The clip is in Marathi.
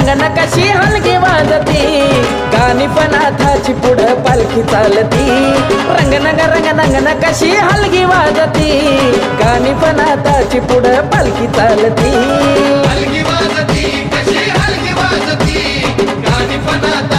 रंगन कशी हलगी वाजती गाणी पनाथाची पुढं पालखी चालती रंगन कशी हलगी वाजती गाणी पनाथाची पुढं पालखी चालती हलगी वाजती कशी हलगी वाजती गाणी पनाथा